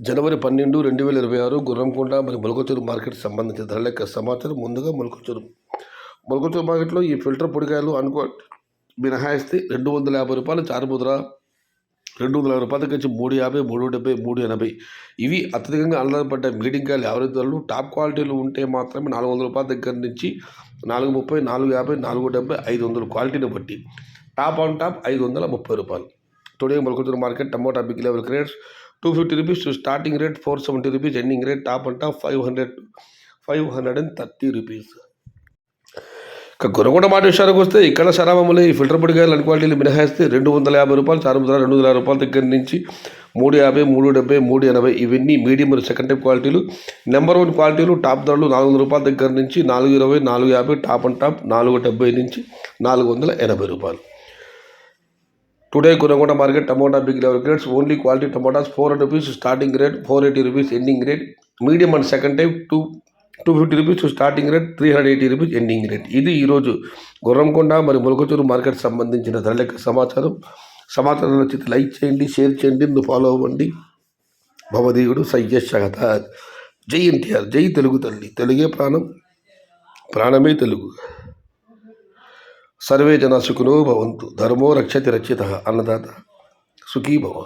జనవరి 12, 2026 గుర్రంకొండ మరియు మొలకచూరు మార్కెట్ సంబంధించిన ధరల యొక్క సమాచారం. ముందుగా మొలకచూరు మార్కెట్లో ఈ ఫిల్టర్ పొడికాయలు మినహాయిస్తే రూ. 250 చారుముద్ర, రూ. 250 దగ్గర నుంచి 350, 370, 380. ఇవి అత్యధికంగా ఆధారపడ్డ మీడియం కాయలు యావరేజ్ ధరలు. టాప్ క్వాలిటీలు ఉంటే మాత్రమే రూ. 400 దగ్గర నుంచి 430, 450, 470, 500 క్వాలిటీని బట్టి టాప్ ఆన్ టాప్ రూ. 530. Today Mulakalacheruvu market tomato big level grades ₹250 to starting rate, ₹470 ending rate, top and top ₹530. ఇక గురగొండ మాట విషయానికి వస్తే ఇక్కడ సరామములు ఈ ఫిల్టర్ పొడికాయలు అన్ని క్వాలిటీలు మినహాయిస్తే రూ. 250 చారుముద్ర, ₹260 దగ్గర నుంచి 350, 370, 380. ఇవన్నీ మీడియం మరియు సెకండ్ టైప్ క్వాలిటీలు. నెంబర్ 1 క్వాలిటీలు టాప్ ధరలు ₹400 దగ్గర నుంచి 420, 450, టాప్ అండ్ టాప్ 470 నుంచి ₹480. Today Gurramkonda market tomato big level grades only quality tomatoes ₹400 starting rate, ₹480 ending rate. Medium and second type ₹250 starting rate, ₹380 ending rate. ఇది ఈరోజు గుర్రంకొండ మరియు మొలకచూరు మార్కెట్ సంబంధించిన ధరల యొక్క సమాచారం నచ్చితే లైక్ చేయండి, షేర్ చేయండి, ఫాలో అవ్వండి. భవదీయుడు సయ్యశగత. జై ఎన్టీఆర్, జై తెలుగు తల్లి, తెలుగే ప్రాణం, ప్రాణమే తెలుగు. సర్వే జన సుఖినో భవంతు. ధర్మో రక్షతి రక్షితః. అన్నదాత సుఖీ భవ.